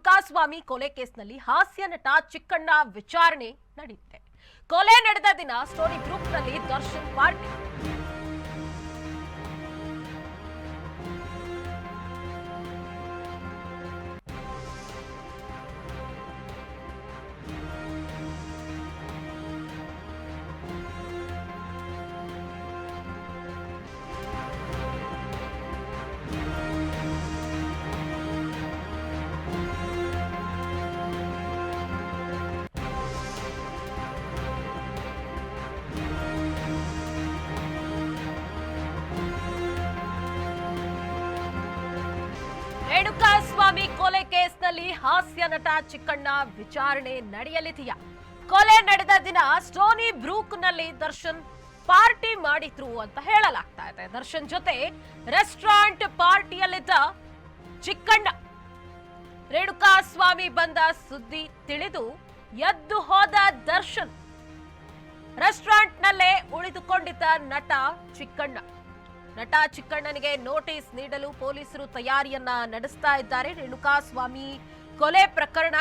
ರೇಣುಕಾಸ್ವಾಮಿ ಕೊಲೆ ಕೇಸ್ನಲ್ಲಿ ಹಾಸ್ಯ ನಟ ಚಿಕ್ಕಣ್ಣ ವಿಚಾರಣೆ ನಡೆಯುತ್ತೆ. ಕೊಲೆ ನಡೆದ ದಿನ ಸ್ಟೋರಿ ಗ್ರೂಪ್ನಲ್ಲಿ ದರ್ಶನ್ ಪಾರ್ಟಿ. ರೇಣುಕಾಸ್ವಾಮಿ ಕೊಲೆ ಕೇಸ್ನಲ್ಲಿ ಹಾಸ್ಯ ನಟ ಚಿಕ್ಕಣ್ಣ ವಿಚಾರಣೆ ನಡೆಯಲಿದೆಯಾ? ಕೊಲೆ ನಡೆದ ದಿನ ಸ್ಟೋನಿ ಬ್ರೂಕ್ನಲ್ಲಿ ದರ್ಶನ್ ಪಾರ್ಟಿ ಮಾಡಿದ್ರು ಅಂತ ಹೇಳಲಾಗ್ತಾ ಇದೆ. ದರ್ಶನ್ ಜೊತೆ ರೆಸ್ಟೋರೆಂಟ್ ಪಾರ್ಟಿಯಲ್ಲಿದ್ದ ಚಿಕ್ಕಣ್ಣ ರೇಣುಕಾಸ್ವಾಮಿ ಬಂದ ಸುದ್ದಿ ತಿಳಿದು ಎದ್ದು ಹೋದ ದರ್ಶನ್ ರೆಸ್ಟೋರೆಂಟ್ನಲ್ಲೇ ಉಳಿದುಕೊಂಡಿದ್ದ ನಟ ಚಿಕ್ಕಣ್ಣನಿಗೆ ನೋಟಿಸ್ ನೀಡಲು ಪೊಲೀಸರು ತಯಾರಿಯನ್ನ ನಡೆಸ್ತಾ ಇದ್ದಾರೆ. ರೇಣುಕಾಸ್ವಾಮಿ ಕೊಲೆ ಪ್ರಕರಣ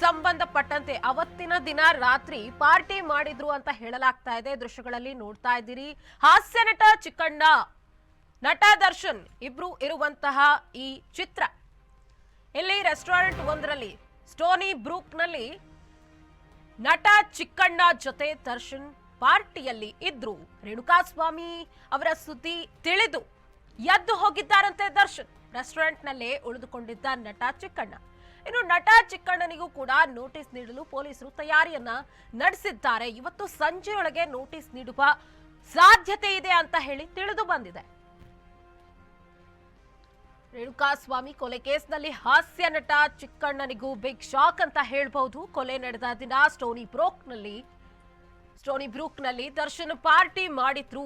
ಸಂಬಂಧಪಟ್ಟಂತೆ ಅವತ್ತಿನ ದಿನ ರಾತ್ರಿ ಪಾರ್ಟಿ ಮಾಡಿದ್ರು ಅಂತ ಹೇಳಲಾಗ್ತಾ ಇದೆ. ದೃಶ್ಯಗಳಲ್ಲಿ ನೋಡ್ತಾ ಇದ್ದೀರಿ. ಹಾಸ್ಯ ನಟ ಚಿಕ್ಕಣ್ಣ, ನಟ ದರ್ಶನ್ ಇಬ್ರು ಇರುವಂತಹ ಈ ಚಿತ್ರ. ಇಲ್ಲಿ ರೆಸ್ಟೋರೆಂಟ್ ಒಂದರಲ್ಲಿ ಸ್ಟೋನಿ ಬ್ರೂಕ್ನಲ್ಲಿ ನಟ ಚಿಕ್ಕಣ್ಣ ಜೊತೆ ದರ್ಶನ್ ಪಾರ್ಟಿಯಲ್ಲಿ ಇದ್ರು. ರೇಣುಕಾಸ್ವಾಮಿ ಅವರ ಸುದ್ದಿ ತಿಳಿದು ಎದ್ದು ಹೋಗಿದ್ದಾರಂತೆ ದರ್ಶನ್. ರೆಸ್ಟೋರೆಂಟ್ನಲ್ಲೇ ಉಳಿದುಕೊಂಡಿದ್ದ ನಟ ಚಿಕ್ಕಣ್ಣ. ಇನ್ನು ನಟ ಚಿಕ್ಕಣ್ಣನಿಗೂ ಕೂಡ ನೋಟಿಸ್ ನೀಡಲು ಪೊಲೀಸರು ತಯಾರಿಯನ್ನ ನಡೆಸಿದ್ದಾರೆ. ಇವತ್ತು ಸಂಜೆಯೊಳಗೆ ನೋಟಿಸ್ ನೀಡುವ ಸಾಧ್ಯತೆ ಇದೆ ಅಂತ ಹೇಳಿ ತಿಳಿದು ಬಂದಿದೆ. ರೇಣುಕಾಸ್ವಾಮಿ ಕೊಲೆ ಕೇಸ್ನಲ್ಲಿ ಹಾಸ್ಯ ನಟ ಚಿಕ್ಕಣ್ಣನಿಗೂ ಬಿಗ್ ಶಾಕ್ ಅಂತ ಹೇಳ್ಬಹುದು. ಕೊಲೆ ನಡೆದ ದಿನ ಸ್ಟೋನಿ ಬ್ರೂಕ್ನಲ್ಲಿ ದರ್ಶನ್ ಪಾರ್ಟಿ ಮಾಡಿದ್ರು.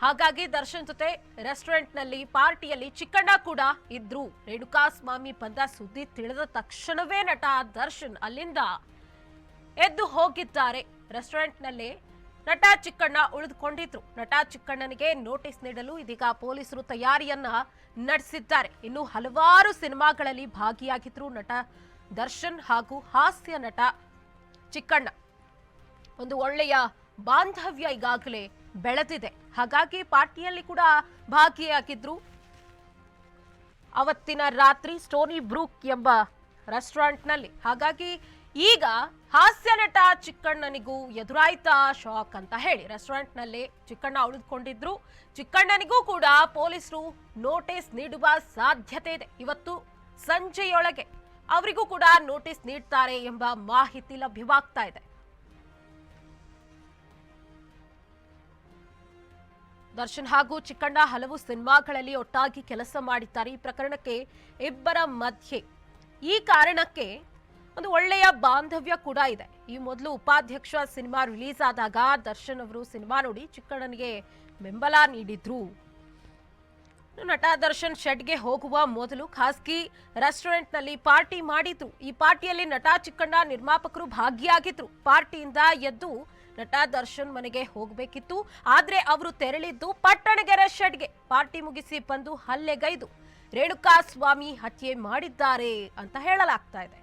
ಹಾಗಾಗಿ ದರ್ಶನ್ ಜೊತೆ ರೆಸ್ಟೋರೆಂಟ್ನಲ್ಲಿ ಪಾರ್ಟಿಯಲ್ಲಿ ಚಿಕ್ಕಣ್ಣ ಕೂಡ ಇದ್ರು. ರೇಣುಕಾಸ್ವಾಮಿ ಬಂದ ಸುದ್ದಿ ತಿಳಿದ ತಕ್ಷಣವೇ ನಟ ದರ್ಶನ್ ಅಲ್ಲಿಂದ ಎದ್ದು ಹೋಗಿದ್ದಾರೆ. ರೆಸ್ಟೋರೆಂಟ್ನಲ್ಲೇ ನಟ ಚಿಕ್ಕಣ್ಣ ಉಳಿದುಕೊಂಡಿದ್ರು. ನಟ ಚಿಕ್ಕಣ್ಣನಿಗೆ ನೋಟಿಸ್ ನೀಡಲು ಇದೀಗ ಪೊಲೀಸರು ತಯಾರಿಯನ್ನ ನಡೆಸಿದ್ದಾರೆ. ಇನ್ನು ಹಲವಾರು ಸಿನಿಮಾಗಳಲ್ಲಿ ಭಾಗಿಯಾಗಿದ್ರು ನಟ ದರ್ಶನ್ ಹಾಗೂ ಹಾಸ್ಯ ನಟ ಚಿಕ್ಕಣ್ಣ. ಒಂದು ಒಳ್ಳೆಯ ಬಾಂಧವ್ಯ ಈಗಾಗಲೇ ಬೆಳೆದಿದೆ. ಹಾಗಾಗಿ ಪಾರ್ಟಿಯಲ್ಲಿ ಕೂಡ ಭಾಗಿಯಾಗಿದ್ರು. ಅವತ್ತಿನ ರಾತ್ರಿ ಸ್ಟೋನಿ ಬ್ರೂಕ್ ಎಂಬ ರೆಸ್ಟೋರೆಂಟ್ನಲ್ಲಿ. ಹಾಗಾಗಿ ಈಗ ಹಾಸ್ಯ ನಟ ಚಿಕ್ಕಣ್ಣನಿಗೂ ಎದುರಾಯ್ತಾ ಶಾಕ್ ಅಂತ ಹೇಳಿ ರೆಸ್ಟೋರೆಂಟ್ನಲ್ಲಿ ಚಿಕ್ಕಣ್ಣ ಉಳಿದುಕೊಂಡಿದ್ರು. ಚಿಕ್ಕಣ್ಣನಿಗೂ ಕೂಡ ಪೊಲೀಸರು ನೋಟಿಸ್ ನೀಡುವ ಸಾಧ್ಯತೆ ಇದೆ. ಇವತ್ತು ಸಂಜೆಯೊಳಗೆ ಅವರಿಗೂ ಕೂಡ ನೋಟಿಸ್ ನೀಡ್ತಾರೆ ಎಂಬ ಮಾಹಿತಿ ಲಭ್ಯವಾಗ್ತಾ ಇದೆ. ದರ್ಶನ್ ಹಾಗೂ ಚಿಕ್ಕಣ್ಣ ಹಲವು ಸಿನಿಮಾಗಳಲ್ಲಿ ಒಟ್ಟಾಗಿ ಕೆಲಸ ಮಾಡಿದ್ದಾರೆ. ಈ ಪ್ರಕರಣಕ್ಕೆ ಇಬ್ಬರ ಮಧ್ಯೆ ಈ ಕಾರಣಕ್ಕೆ ಒಂದು ಒಳ್ಳೆಯ ಬಾಂಧವ್ಯ ಕೂಡ ಇದೆ. ಈ ಮೊದಲು ಉಪಾಧ್ಯಕ್ಷ ಸಿನಿಮಾ ರಿಲೀಸ್ ಆದಾಗ ದರ್ಶನ್ ಅವರು ಸಿನಿಮಾ ನೋಡಿ ಚಿಕ್ಕಣ್ಣನಿಗೆ ಬೆಂಬಲ ನೀಡಿದ್ರು. ನಟ ದರ್ಶನ್ ಶೆಡ್ಗೆ ಹೋಗುವ ಮೊದಲು ಖಾಸಗಿ ರೆಸ್ಟೋರೆಂಟ್ನಲ್ಲಿ ಪಾರ್ಟಿ ಮಾಡಿದ್ರು. ಈ ಪಾರ್ಟಿಯಲ್ಲಿ ನಟ ಚಿಕ್ಕಣ್ಣ ನಿರ್ಮಾಪಕರು ಭಾಗಿಯಾಗಿದ್ರು. ಪಾರ್ಟಿಯಿಂದ ಎದ್ದು ನಟ ದರ್ಶನ್ ಮನೆಗೆ ಹೋಗಬೇಕಿತ್ತು. ಆದ್ರೆ ಅವರು ತೆರಳಿದ್ದು ಪಟ್ಟಣಗೆರೆ ಶೆಡ್ಗೆ. ಪಾರ್ಟಿ ಮುಗಿಸಿ ಬಂದು ಹಲ್ಲೆಗೈದು ರೇಣುಕಾಸ್ವಾಮಿ ಹತ್ಯೆ ಮಾಡಿದ್ದಾರೆ ಅಂತ ಹೇಳಲಾಗ್ತಾ ಇದೆ.